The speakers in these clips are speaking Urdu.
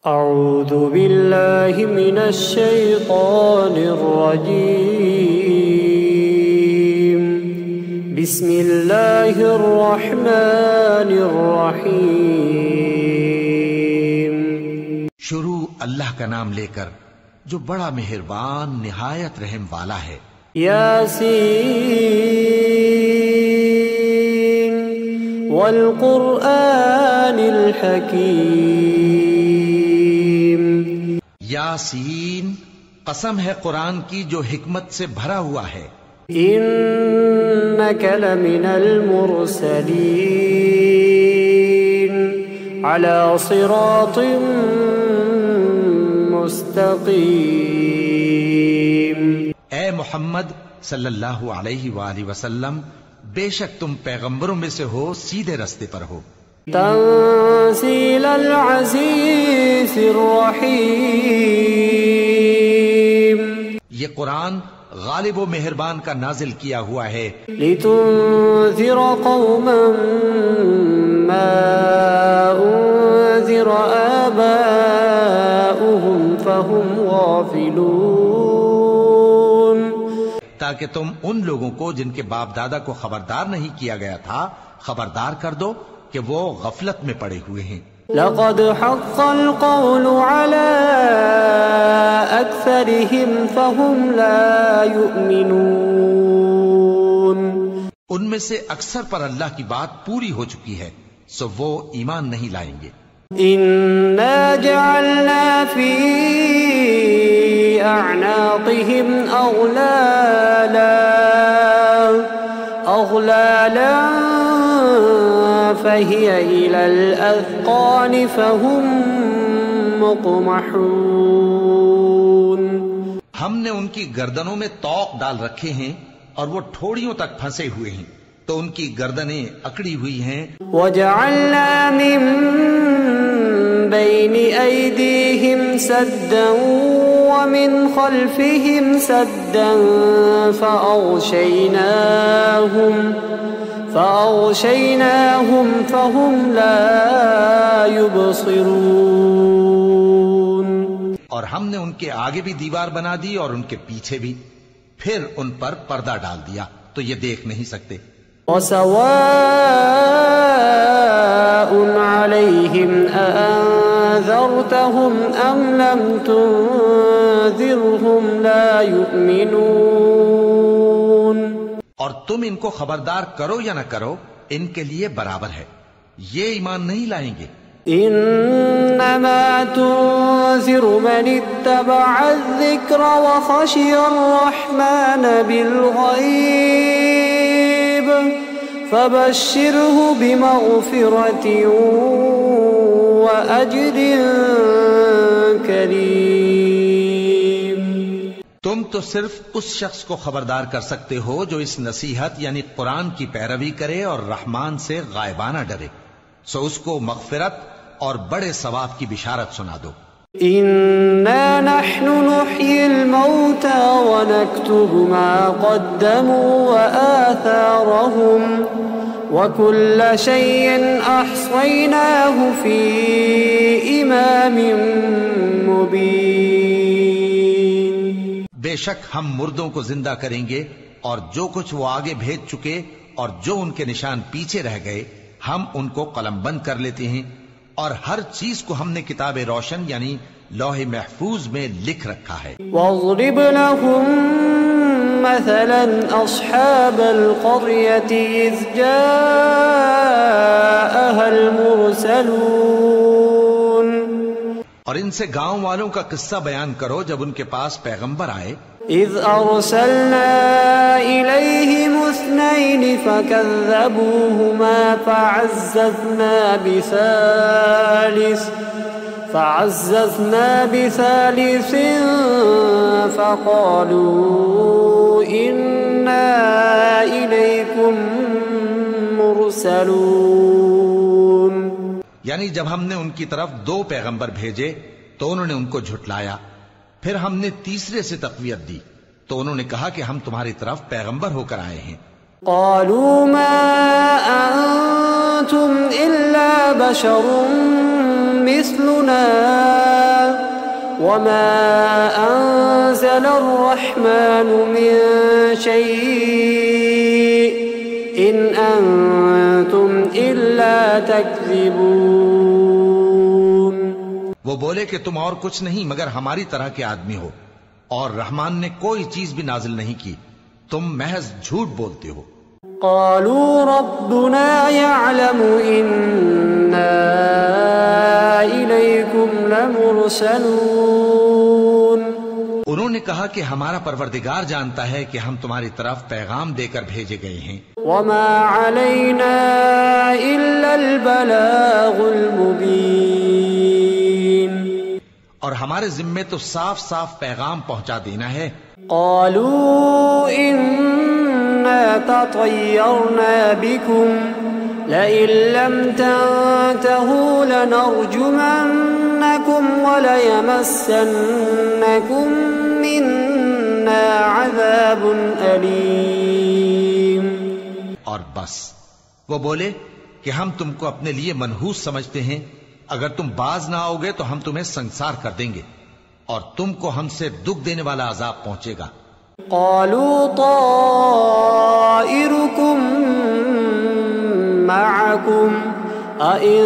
اعوذ باللہ من الشیطان الرجیم بسم اللہ الرحمن الرحیم۔ شروع اللہ کا نام لے کر جو بڑا مہربان نہایت رحم والا ہے۔ یاسین والقرآن الحکیم۔ یاسین، قسم ہے قرآن کی جو حکمت سے بھرا ہوا ہے۔ انک لمن المرسلین علی صراط مستقیم۔ اے محمد صلی اللہ علیہ وآلہ وسلم، بے شک تم پیغمبروں میں سے ہو، سیدھے رستے پر ہو۔ تنزیل العزیز الرحیم۔ یہ قرآن غالب و مہربان کا نازل کیا ہوا ہے۔ لتنذر قوما ما انذر آباؤهم فهم غافلون۔ تاکہ تم ان لوگوں کو جن کے باپ دادا کو خبردار نہیں کیا گیا تھا خبردار کر دو کہ وہ غفلت میں پڑے ہوئے ہیں۔ لقد حق القول على أكثرهم فهم لا يؤمنون۔ ان میں سے اکثر پر اللہ کی بات پوری ہو چکی ہے، سو وہ ایمان نہیں لائیں گے۔ إنا جعلنا في أعناقهم أغلالا فهي إلى الأذقان فهم مقمحون۔ ہم نے ان کی گردنوں میں طوق ڈال رکھے ہیں اور وہ ٹھوڑیوں تک پھنسے ہوئے ہیں، تو ان کی گردنیں اکڑی ہوئی ہیں۔ وجعلنا من بين أيديهم سدا ومن خلفهم سدا فأغشيناهم فهم لا يبصرون۔ اور ہم نے ان کے آگے بھی دیوار بنا دی اور ان کے پیچھے بھی، پھر ان پر پردہ ڈال دیا تو یہ دیکھ نہیں سکتے۔ وسواء عليهم أأنذرتهم أم لم تنذرهم لا يؤمنون۔ اور تم ان کو خبردار کرو یا نہ کرو، ان کے لیے برابر ہے، یہ ایمان نہیں لائیں گے۔ انما تنذر من اتبع الذکر وخشی الرحمن بالغیب فبشره بمغفرة وأجر کریم۔ تم تو صرف اس شخص کو خبردار کر سکتے ہو جو اس نصیحت یعنی قرآن کی پیروی کرے اور رحمان سے غائبانہ ڈرے، سو اس کو مغفرت اور بڑے ثواب کی بشارت سنا دو۔ انا نحن نحيي الموتى ونكتب ما قدموا وآثارهم وكل شيء احصيناه في امام مبين۔ بے شک ہم مردوں کو زندہ کریں گے اور جو کچھ وہ آگے بھیج چکے اور جو ان کے نشان پیچھے رہ گئے ہم ان کو قلم بند کر لیتے ہیں، اور ہر چیز کو ہم نے کتاب روشن یعنی لوح محفوظ میں لکھ رکھا ہے۔ وَاضْرِبْ لَهُمْ مَثَلًا أَصْحَابَ الْقَرْيَةِ إِذْ جَاءَهَا الْمُرْسَلُونَ۔ اور ان سے گاؤں والوں کا قصہ بیان کرو جب ان کے پاس پیغمبر آئے۔ إِذْ أَرْسَلْنَا إِلَيْهِمُ اثْنَيْنِ فَكَذَّبُوهُمَا فَعَزَّزْنَا بِثَالِثٍ فَقَالُوا إِنَّا إِلَيْكُمْ مُرْسَلُونَ۔ یعنی جب ہم نے ان کی طرف 2 پیغمبر بھیجے تو انہوں نے ان کو جھٹلایا، پھر ہم نے تیسرے سے تقویت دی تو انہوں نے کہا کہ ہم تمہاری طرف پیغمبر ہو کر آئے ہیں۔ قالوا ما أنتم إلا بشر مثلنا وما أنزل الرحمن من شيء إن أنتم إلا تكذبون. وہ بولے کہ تم اور کچھ نہیں مگر ہماری طرح کے آدمی ہو، اور رحمان نے کوئی چیز بھی نازل نہیں کی، تم محض جھوٹ بولتے ہو. قالوا ربنا يعلم إنا إليكم لمرسلون. انہوں نے کہا کہ ہمارا پروردگار جانتا ہے کہ ہم تمہاری طرف پیغام دے کر بھیجے گئے ہیں. وما علينا إلا البلاغ المبين. اور ہمارے ذمے تو صاف صاف پیغام پہنچا دینا ہے. قالوا إنا تطيرنا بكم لئن لم تنتهوا لنرجمنكم وليمسنكم منا عذاب أليم. اور بس وہ بولے کہ ہم تم کو اپنے لیے منحوس سمجھتے ہیں، اگر تم باز نہ آؤ گے تو ہم تمہیں سنسار کر دیں گے اور تم کو ہم سے دکھ دینے والا عذاب پہنچے گا. قالوا طائركم معكم أئن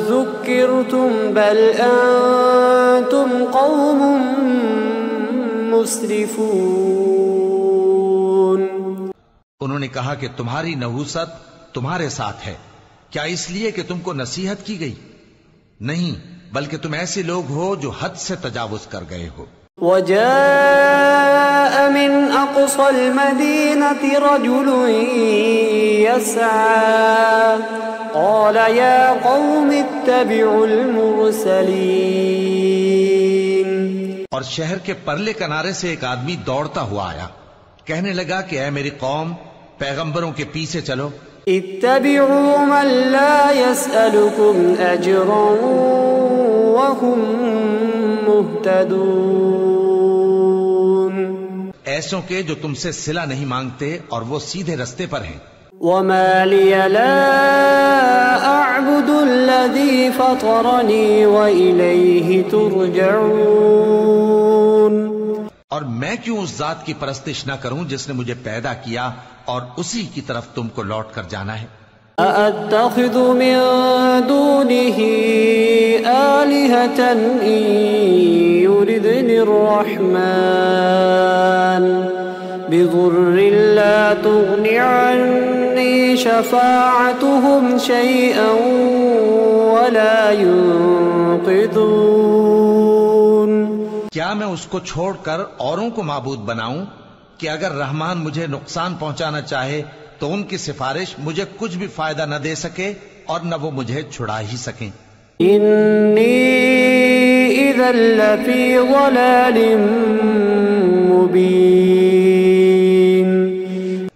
ذكرتم بل أنتم قوم مسرفون. انہوں نے کہا کہ تمہاری نحوست تمہارے ساتھ ہے، کیا اس لیے کہ تم کو نصیحت کی گئی؟ نہیں، بلکہ تم ایسے لوگ ہو جو حد سے تجاوز کر گئے ہو. وجاء من أقصى المدينة رجل يسعى قال يا قوم اتبعوا المرسلين. اور شہر کے پرلے کنارے سے ایک آدمی دوڑتا ہوا آیا، کہنے لگا کہ اے میری قوم، پیغمبروں کے پیچھے چلو. اتبعوا من لا يسألكم أجرا وهم مهتدون. ایسوں کے جو تم سے صلہ نہیں مانگتے اور وہ سیدھے رستے پر ہیں. وما لي لا أعبد الذي فطرني وإليه ترجعون. اور میں کیوں اس ذات کی پرستش نہ کروں جس نے مجھے پیدا کیا اور اسی کی طرف تم کو لوٹ کر جانا ہے. أأتخذ من دونه آلهة إن يردني الرحمن بضر لا تغن عني شفاعتهم شيئا ولا ينقذون. کیا میں اس کو چھوڑ کر اوروں کو معبود بناؤں کہ اگر رحمان مجھے نقصان پہنچانا چاہے تو ان کی سفارش مجھے کچھ بھی فائدہ نہ دے سکے اور نہ وہ مجھے چھڑا ہی سکیں. انی اذا لفی ضلال مبین.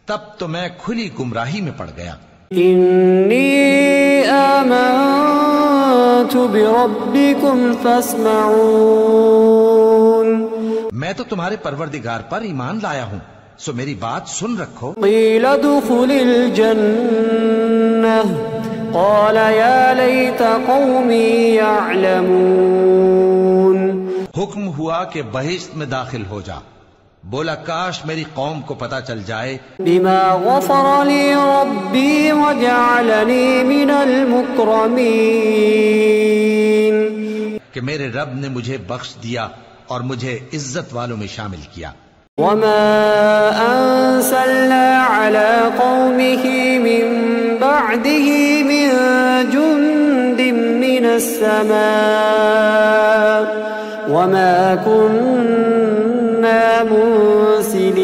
تب تو میں کھلی گمراہی میں پڑ گیا. انی آمنت بربکم فاسمعون. میں تو تمہارے پروردگار پر ایمان لایا ہوں، سو میری بات سن رکھو. قیل ادخل الجنہ قال یا لیت قومی یعلمون. حکم ہوا کہ بہشت میں داخل ہو جا، بولا کاش میری قوم کو پتا چل جائے. بما غفر لی ربی وجعلنی من المکرمین. کہ میرے رب نے مجھے بخش دیا اور مجھے عزت والوں میں شامل کیا. وما أنزلنا على قومه من بعده من جند من السماء وما كنا منزلين.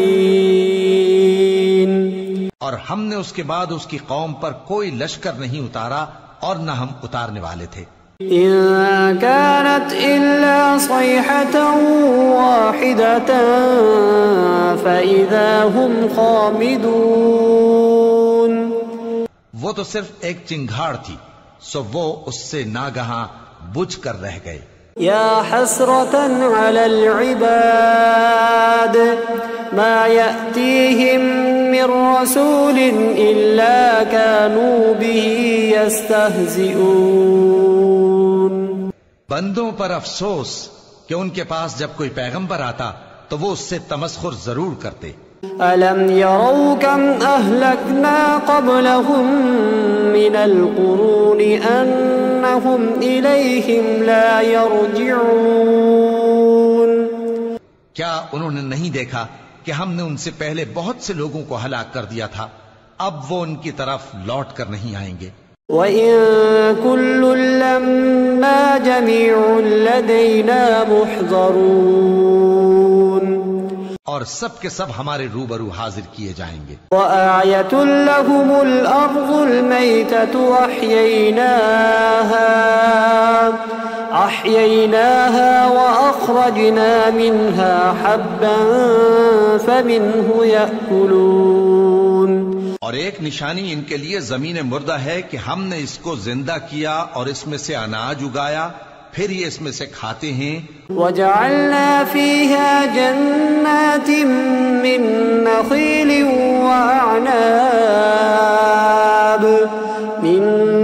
اور ہم نے اس کے بعد اس کی قوم پر کوئی لشکر نہیں اتارا اور نہ ہم اتارنے والے تھے. إن كانت إلا صيحة واحدة فإذا هم خامدون. وہ تو صرف ایک چنگھاڑ تھی، سو وہ اس سے ناگہاں بجھ کر رہ گئے. يا حسرة على العباد ما يأتيهم من رسول إلا كانوا به يستهزئون. بندوں پر افسوس کہ ان کے پاس جب کوئی پیغمبر آتا تو وہ اس سے تمسخر ضرور کرتے۔ أَلَمْ يَرَوْا كَمْ أَهْلَكْنَا قَبْلَهُمْ مِنَ الْقُرُونِ أَنَّهُمْ إِلَيْهِمْ لَا يَرْجِعُونَ۔ کیا انہوں نے نہیں دیکھا کہ ہم نے ان سے پہلے بہت سے لوگوں کو ہلاک کر دیا تھا، اب وہ ان کی طرف لوٹ کر نہیں آئیں گے۔ وَإِن كُلٌّ لَّمَّا جَمِيعٌ لَّدَيْنَا مُحْضَرُونَ، اور سب کے سب ہمارے روبرو حاضر کیے جائیں گے۔ وَآيَةٌ لَّهُمُ الْأَرْضُ الْمَيْتَةُ أَحْيَيْنَاهَا وَأَخْرَجْنَا مِنْهَا حَبًّا فَمِنْهُ يَأْكُلُونَ۔ اور ایک نشانی ان کے لیے زمین مردہ ہے کہ ہم نے اس کو زندہ کیا اور اس میں سے اناج اگایا، پھر یہ اس میں سے کھاتے ہیں۔ وَجَعَلْنَا فِيهَا جَنَّاتٍ مِّن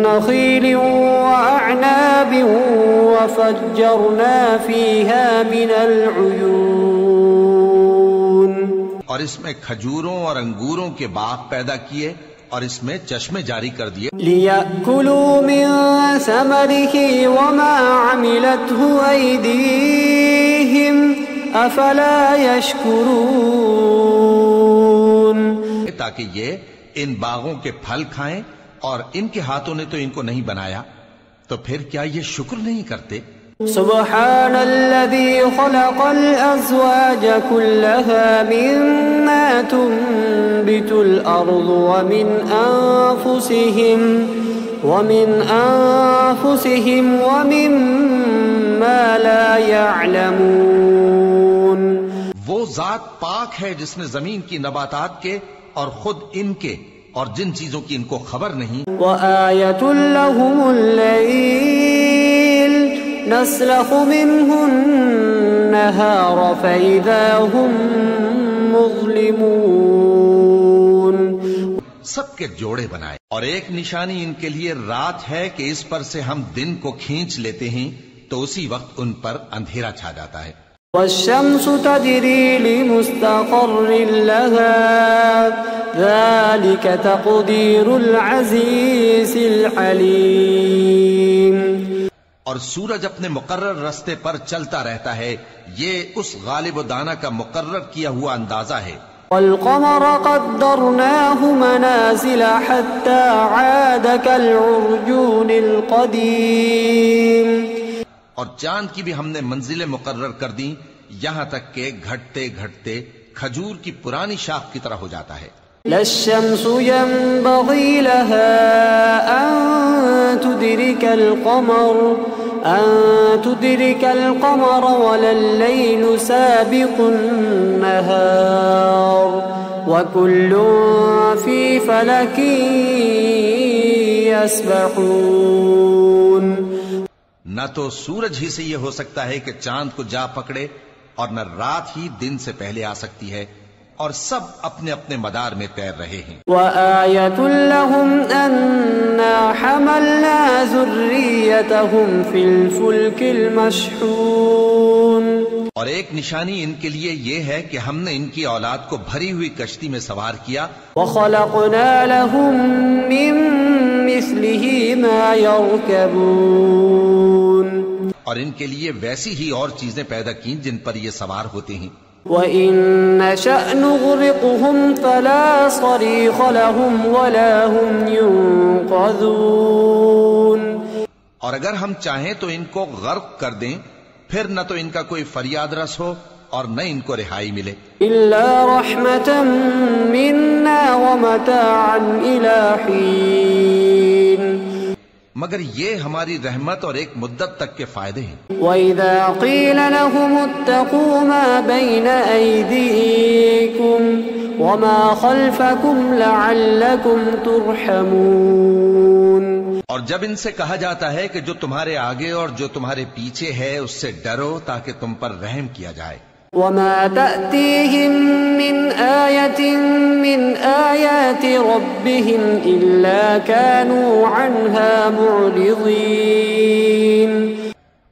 نَّخِيلٍ وَأَعْنَابٍ وَفَجَّرْنَا فِيهَا مِنَ الْعُيُونِ، اور اس میں کھجوروں اور انگوروں کے باغ پیدا کیے اور اس میں چشمے جاری کر دیے۔ لِيَأْكُلُوا مِن ثَمَرِهِ وَمَا عَمِلَتْهُ أَيْدِيهِمْ أَفَلَا يَشْكُرُونَ، تاکہ یہ ان باغوں کے پھل کھائیں، اور ان کے ہاتھوں نے تو ان کو نہیں بنایا، تو پھر کیا یہ شکر نہیں کرتے؟ سبحان الذي خلق الأزواج كلها مما تنبت الأرض ومن أنفسهم ومما لا يعلمون۔ وہ ذات پاک ہے جس نے زمین کی نباتات کے اور خود ان کے اور جن چیزوں کی ان کو خبر نہیں۔ وآية لهم الليل نسلخ منه النهار فإذا هم مظلمون۔ سب کے جوڑے بنائے، اور ایک نشانی ان کے لیے رات ہے کہ اس پر سے ہم دن کو کھینچ لیتے ہیں تو اسی وقت ان پر اندھیرا چھا جاتا ہے۔ والشمس تجري لمستقر لها ذلك تقدير العزيز العليم۔ اور سورج اپنے مقرر رستے پر چلتا رہتا ہے، یہ اس غالب و دانا کا مقرر کیا ہوا اندازہ ہے۔ والقمر قدرناه منازل حتى عاد كالعرجون القديم۔ اور چاند کی بھی ہم نے منزلیں مقرر کر دیں، یہاں تک کہ گھٹتے گھٹتے کھجور کی پرانی شاخ کی طرح ہو جاتا ہے۔ لا الشمس ينبغي لها أن تدرك القمر ولا الليل سابق النهار وكل في فلك يسبحون۔ نہ تو سورج ہی سے یہ ہو سکتا ہے کہ چاند کو جا پکڑے، اور نہ رات ہی دن سے پہلے آ سکتی ہے، اور سب اپنے اپنے مدار میں تیر رہے ہیں۔ وَآيَةٌ لَّهُمْ أَنَّا حَمَلْنَا ذُرِّيَّتَهُمْ فِي الْفُلْكِ الْمَشْحُونِ۔ اور ایک نشانی ان کے لیے یہ ہے کہ ہم نے ان کی اولاد کو بھری ہوئی کشتی میں سوار کیا۔ وَخَلَقْنَا لَهُم مِّن مِّثْلِهِ مَا يَرْكَبُونَ۔ اور ان کے لیے ویسی ہی اور چیزیں پیدا کی جن پر یہ سوار ہوتے ہیں۔ وَإِن نَّشَأْ نُغْرِقْهُمْ فَلَا صَرِيخَ لَهُمْ وَلَا هُمْ يُنقَذُونَ۔ اور اگر ہم چاہیں تو ان کو غرق کر دیں، پھر نہ تو ان کا کوئی فریاد رس ہو اور نہ ان کو رہائی ملے۔ إِلَّا رَحْمَةً مِّنَّا وَمَتَاعًا إِلَى حِينٍ۔ مگر یہ ہماری رحمت اور ایک مدت تک کے فائدے ہیں۔ وَإِذَا قِيلَ لَهُمُ اتَّقُوا مَا بَيْنَ أَيْدِيكُمْ وَمَا خَلْفَكُمْ لَعَلَّكُمْ تُرْحَمُونَ۔ اور جب ان سے کہا جاتا ہے کہ جو تمہارے آگے اور جو تمہارے پیچھے ہے اس سے ڈرو تاکہ تم پر رحم کیا جائے۔ وَمَا تَأْتِيهِم مِّنْ آيَةٍ مِّنْ آيَاتِ رَبِّهِمْ إِلَّا كَانُوا عَنْهَا مُعْرِضِينَ۔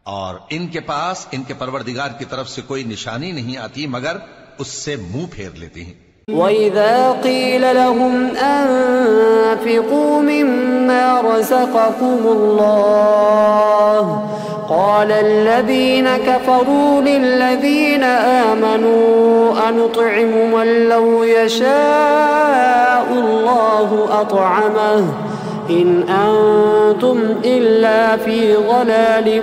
اور ان کے پاس ان کے پروردگار کی طرف سے کوئی نشانی نہیں آتی مگر اس سے منہ پھیر لیتے ہیں۔ وَإِذَا قِيلَ لَهُمْ أَنفِقُوا مِمَّا رَزَقَكُمُ اللَّهُ قَالَ الَّذِينَ كَفَرُوا لِلَّذِينَ آمَنُوا أَنُطْعِمُ مَن لَّوْ يَشَاءُ اللَّهُ أَطْعَمَهُ إِنْ أَنتُمْ إِلَّا فِي ضَلَالٍ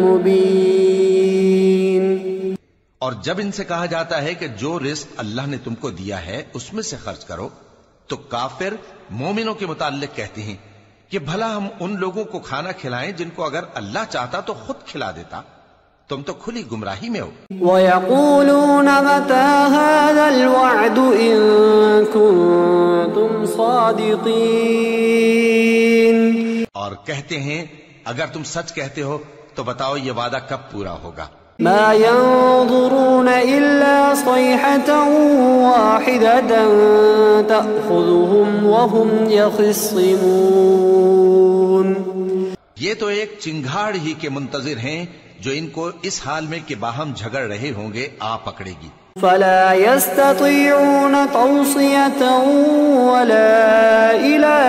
مُّبِينٍ۔ اور جب ان سے کہا جاتا ہے کہ جو رزق اللہ نے تم کو دیا ہے اس میں سے خرچ کرو، تو کافر مومنوں کے متعلق کہتے ہیں کہ بھلا ہم ان لوگوں کو کھانا کھلائیں جن کو اگر اللہ چاہتا تو خود کھلا دیتا، تم تو کھلی گمراہی میں ہو۔ وَيَقُولُونَ مَتَى هَذَا الْوَعْدُ إِن كُنتُمْ صَادِقِينَ، اور کہتے ہیں اگر تم سچ کہتے ہو تو بتاؤ یہ وعدہ کب پورا ہوگا۔ ما ينظرون إلا صيحة واحدة تأخذهم وهم يخصمون۔ یہ تو ایک چنگھاڑ ہی کے منتظر ہیں جو ان کو اس حال میں کہ باہم جھگڑ رہے ہوں گے آ پکڑے گی۔ فلا يستطيعون توصية ولا إلى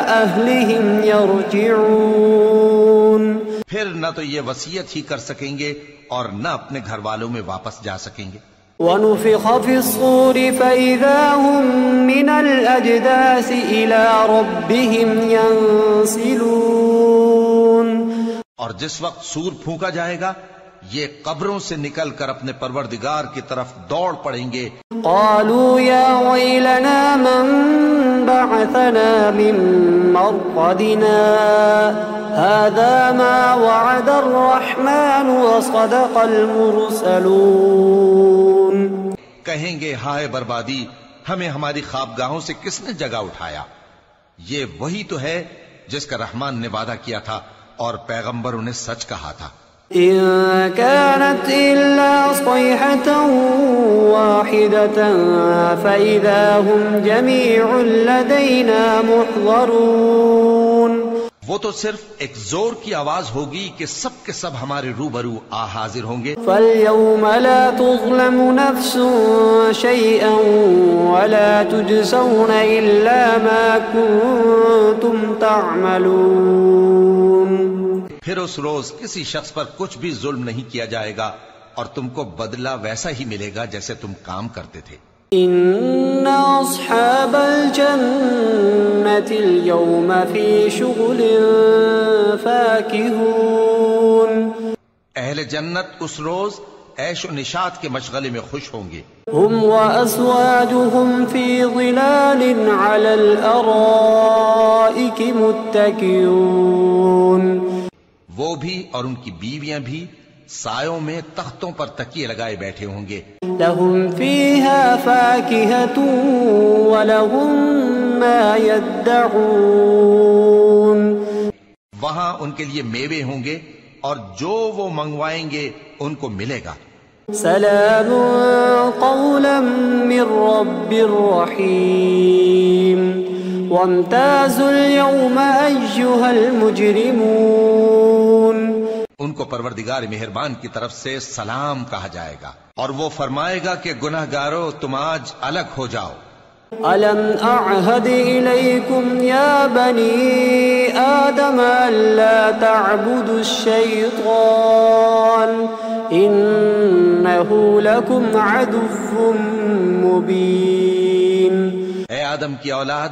أهلهم يرجعون۔ پھر نہ تو یہ وصیت ہی کر سکیں گے اور نہ اپنے گھر والوں میں واپس جا سکیں گے۔ وَنُفِخَ فِي الصُّورِ فَإِذَا هُم مِّنَ الْأَجْدَاثِ إِلَى رَبِّهِمْ يَنسِلُونَ۔ اور جس وقت سور پھونکا جائے گا یہ قبروں سے نکل کر اپنے پروردگار کی طرف دوڑ پڑیں گے۔ قالوا يا ويلنا من بعثنا من مرقدنا هذا ما وعد الرحمن وصدق المرسلون۔ کہیں گے ہائے بربادی، ہمیں ہماری خوابگاہوں سے کس نے جگا اٹھایا؟ یہ وہی تو ہے جس کا رحمان نے وعدہ کیا تھا اور پیغمبروں نے سچ کہا تھا۔ إن كانت إلا صيحة واحدة فإذا هم جميع لدينا محضرون۔ وہ تو صرف ایک زور کی آواز ہوگی کہ سب کے سب ہمارے روبرو حاضر ہوں گے۔ فاليوم لا تظلم نفس شيئا ولا تجزون إلا ما كنتم تعملون۔ پھر اس روز کسی شخص پر کچھ بھی ظلم نہیں کیا جائے گا اور تم کو بدلہ ویسا ہی ملے گا جیسے تم کام کرتے تھے۔ ان اصحاب الجنة اليوم في شغل فاكهون۔ اہل جنت اس روز عیش و نشاط کے مشغلے میں خوش ہوں گے۔ هم وازواجهم في ظلال على الارائك متكئون۔ وہ بھی اور ان کی بیویاں بھی سایوں میں تختوں پر تکیے لگائے بیٹھے ہوں گے۔ لهم فيها فاكهة ولهم ما يدعون۔ وہاں ان کے لیے میوے ہوں گے اور جو وہ منگوائیں گے ان کو ملے گا۔ سلام قولا من رب رحیم وامتازوا اليوم أيها المجرمون۔ ان کو پروردگار مہربان کی طرف سے سلام کہا جائے گا اور وہ فرمائے گا کہ گناہگارو تم آج الگ ہو جاؤ۔ ألم أعهد إليكم يا بني آدم ألا تعبدوا الشيطان إنه لكم عدو مبين۔ اے آدم کی اولاد،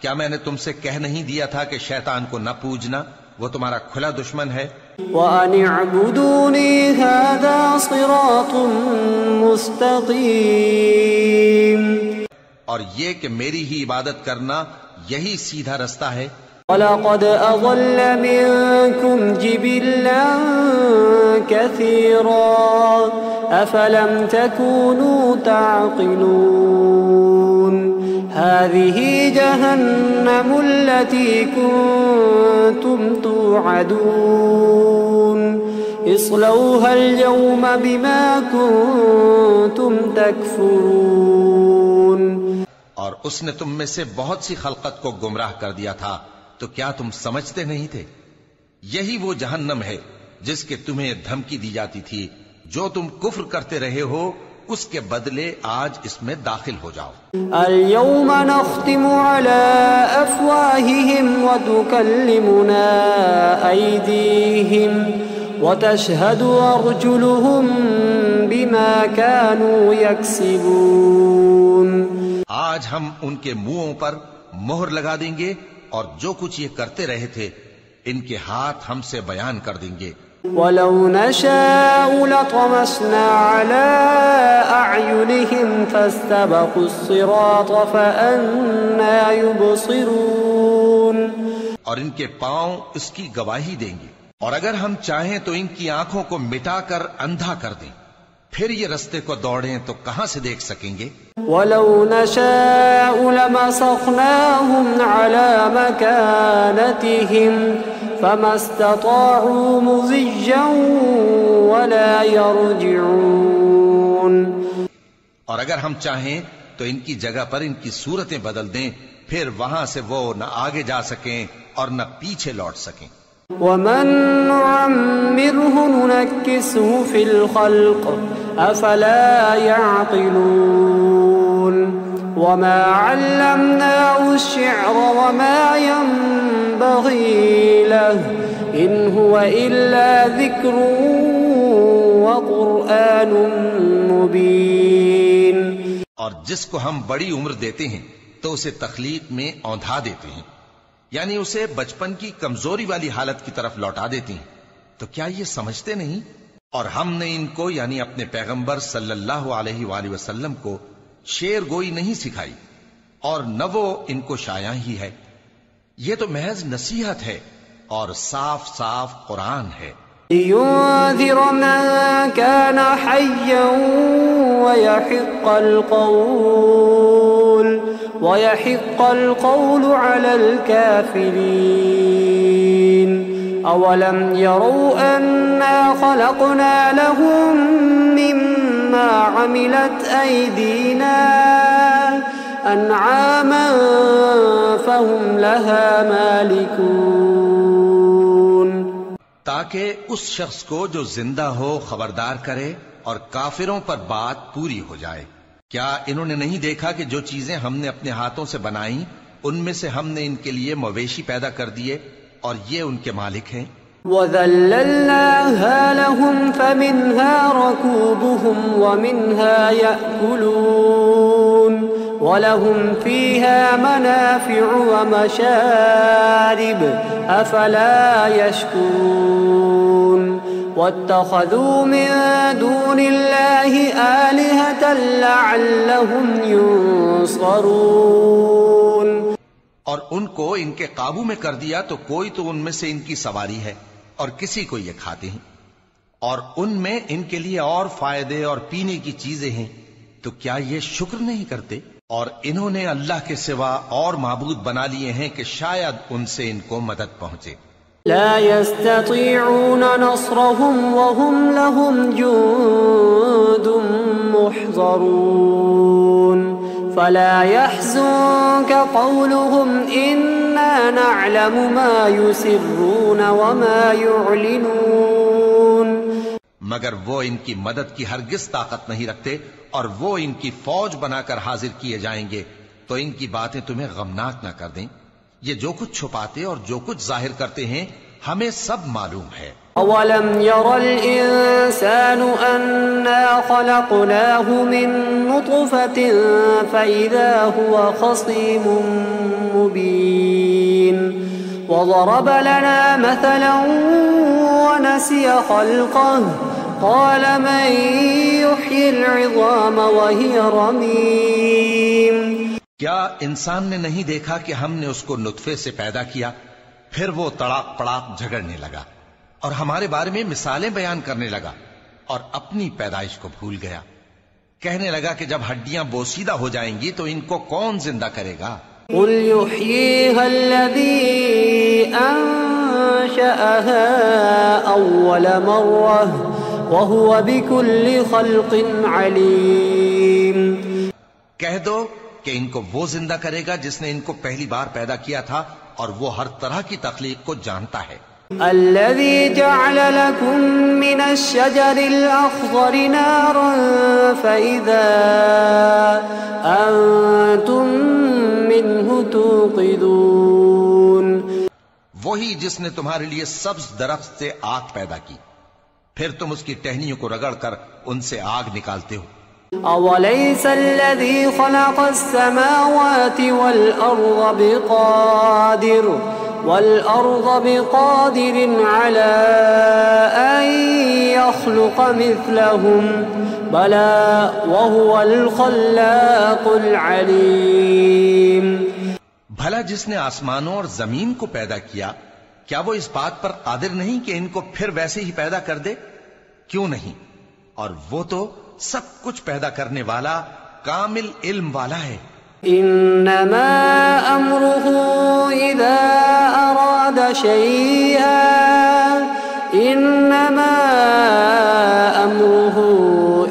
کیا میں نے تم سے کہہ نہیں دیا تھا کہ شیطان کو نہ پوجنا، وہ تمہارا کھلا دشمن ہے۔ وَأَنِ اعْبُدُونِي هَذَا صِرَاطٌ مُسْتَقِيمٌ۔ اور یہ کہ میری ہی عبادت کرنا یہی سیدھا رستہ ہے۔ وَلَقَدْ أَضَلَّ مِنكُمْ جِبِلًّا كَثِيرًا أَفَلَمْ تَكُونُوا تَعْقِلُونَ۔ هَذِهِ جَهَنَّمُ الَّتِي كُنتُمْ تُوعَدُونَ اصْلَوْهَا الْيَوْمَ بِمَا كُنتُمْ تَكْفُرُونَ۔ اور اس نے تم میں سے بہت سی خلقت کو گمراہ کر دیا تھا، تو کیا تم سمجھتے نہیں تھے؟ یہی وہ جہنم ہے جس کے تمہیں دھمکی دی جاتی تھی، جو تم کفر کرتے رہے ہو اس کے بدلے آج اس میں داخل ہو جاؤ۔ اليوم نختم على أفواههم وتكلمنا أيديهم وتشهد أرجلهم بما كانوا يكسبون۔ آج ہم ان کے منہوں پر مہر لگا دیں گے اور جو کچھ یہ کرتے رہے تھے ان کے ہاتھ ہم سے بیان کر دیں گے۔ وَلَوْ نَشَاءُ لَطَمَسْنَا عَلَىٰ أَعْيُنِهِمْ فَاسْتَبَقُوا الصِّرَاطَ فَأَنَّىٰ يُبْصِرُونَ۔ اور ان کے پاؤں اس کی گواہی دیں گے، اور اگر ہم چاہیں تو ان کی آنکھوں کو مٹا کر اندھا کر دیں، پھر یہ رستے کو دوڑیں تو کہاں سے دیکھ سکیں گے؟ وَلَوْ نَشَاءُ لَمَسَخْنَاهُمْ عَلَىٰ مَكَانَتِهِمْ فَمَا اسْتَطَاعُوا مُضِيًّا وَلَا يَرْجِعُونَ۔ اور اگر ہم چاہیں تو ان کی جگہ پر ان کی صورتیں بدل دیں، پھر وہاں سے وہ نہ آگے جا سکیں اور نہ پیچھے لوٹ سکیں۔ وَمَن نُعَمِّرْهُ نُنَكِّسْهُ فِي الْخَلْقِ أَفَلَا يَعْقِلُونَ وَمَا عَلَّمْنَاهُ الشِّعْرَ وَمَا يَنبَغِي لَهُ إِنْ هُوَ إِلَّا ذِكْرٌ وَقُرْآنٌ مُبِينٌ۔ اور جس کو ہم بڑی عمر دیتے ہیں تو اسے تخلیق میں اوندھا دیتے ہیں، یعنی اسے بچپن کی کمزوری والی حالت کی طرف لوٹا دیتی ہیں، تو کیا یہ سمجھتے نہیں؟ اور ہم نے ان کو یعنی اپنے پیغمبر صلی اللہ علیہ وآلہ وسلم کو شعر گوئی نہیں سکھائی، اور نہ وہ ان کو شایع ہی ہے، یہ تو محض نصیحت ہے اور صاف صاف قرآن ہے۔ لِيُنذِرَ مَن كَانَ حَيًّا وَيَحِقَّ الْقَوْلُ عَلَى الْكَافِرِينَ۔ أَوَلَمْ يَرَوْا أَنَّا خَلَقْنَا لَهُم مِّمَّا عَمِلَتْ أَيْدِينَا أَنْعَامًا فَهُمْ لَهَا مَالِكُونَ۔ تاکہ اس شخص کو جو زندہ ہو خبردار کرے اور کافروں پر بات پوری ہو جائے۔ کیا انہوں نے نہیں دیکھا کہ جو چیزیں ہم نے اپنے ہاتھوں سے بنائیں ان میں سے ہم نے ان کے لیے مویشی پیدا کر دیے اور یہ ان کے مالک ہیں؟ وَذَلَّلْنَاهَا لَهُمْ فَمِنْهَا رَكُوبُهُمْ وَمِنْهَا يَأْكُلُونَ وَلَهُمْ فِيهَا مَنَافِعُ وَمَشَارِبُ أَفَلَا يَشْكُرُونَ وَاتَّخَذُوا مِن دُونِ اللَّهِ آلِهَةً لَعَلَّهُمْ يُنصَرُونَ۔ اور ان کو ان کے قابو میں کر دیا تو کوئی تو ان میں سے ان کی سواری ہے اور کسی کو یہ کھاتے ہیں، اور ان میں ان کے لیے اور فائدے اور پینے کی چیزیں ہیں، تو کیا یہ شکر نہیں کرتے؟ اور انہوں نے اللہ کے سوا اور معبود بنا لیے ہیں کہ شاید ان سے ان کو مدد پہنچے۔ لا يستطيعون نصرهم وهم لهم جند محضرون فلا يحزنك قولهم إنا نعلم ما يسرون وما يعلنون۔ مگر وہ ان کی مدد کی ہرگز طاقت نہیں رکھتے، اور وہ ان کی فوج بنا کر حاضر کیے جائیں گے تو ان کی باتیں تمہیں غمناک نہ کر دیں۔ یہ جو کچھ چھپاتے اور جو کچھ ظاہر کرتے ہیں ہمیں سب معلوم ہے۔ أَوَلَمْ يَرَ الْإِنسَانُ أَنَّا خَلَقْنَاهُ مِن نُّطْفَةٍ فَإِذَا هُوَ خَصِيمٌ مُّبِينٌ وَضَرَبَ لَنَا مَثَلًا وَنَسِيَ خَلْقَهُ قَالَ مَن يُحْيِي الْعِظَامَ وَهِيَ رَمِيمٌ۔ کیا انسان نے نہیں دیکھا کہ ہم نے اس کو نطفے سے پیدا کیا، پھر وہ تڑاک پڑاک جھگڑنے لگا اور ہمارے بارے میں مثالیں بیان کرنے لگا اور اپنی پیدائش کو بھول گیا، کہنے لگا کہ جب ہڈیاں بوسیدہ ہو جائیں گی تو ان کو کون زندہ کرے گا؟ قُلْ يُحْيِيهَا الَّذِي أَنشَأَهَا أَوَّلَ مَرَّةٍ وَهُوَ بِكُلِّ خَلْقٍ عَلِيمٌ۔ کہہ دو کہ ان کو وہ زندہ کرے گا جس نے ان کو پہلی بار پیدا کیا تھا، اور وہ ہر طرح کی تخلیق کو جانتا ہے۔ الذي جعل لكم من الشجر الأخضر نارا فإذا أنتم منه توقدون. وہی جس نے تمہارے لیے سبز درخت سے آگ پیدا کی، پھر تم اس کی ٹہنیوں کو رگڑ کر ان سے آگ نکالتے ہو. أوليس الذي خلق السماوات والأرض بقادر على أن يخلق مثلهم بلى وهو الخلاق العليم. بھلا جس نے آسمانوں اور زمین کو پیدا کیا، کیا وہ اس بات پر قادر نہیں کہ ان کو پھر ویسے ہی پیدا کر دے؟ کیوں نہیں؟ اور وہ تو سب کچھ پیدا کرنے والا، کامل علم والا ہے. انما امره اذا اراد شيئا انما امره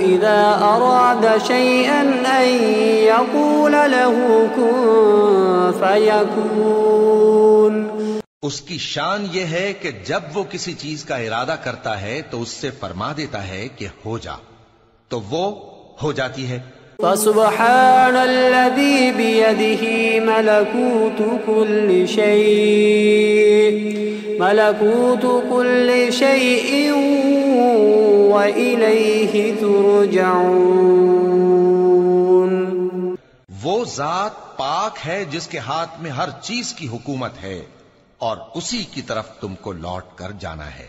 اذا اراد شيئا ان يقول له كن فيكون. اس کی شان یہ ہے کہ جب وہ کسی چیز کا ارادہ کرتا ہے تو اس سے فرما دیتا ہے کہ ہو جا، تو وہ ہو جاتی ہے. فسبحان الذي بيده ملكوت كل شيء وإليه ترجعون. وہ ذات پاک ہے جس کے ہاتھ میں ہر چیز کی حکومت ہے اور اسی کی طرف تم کو لوٹ کر جانا ہے.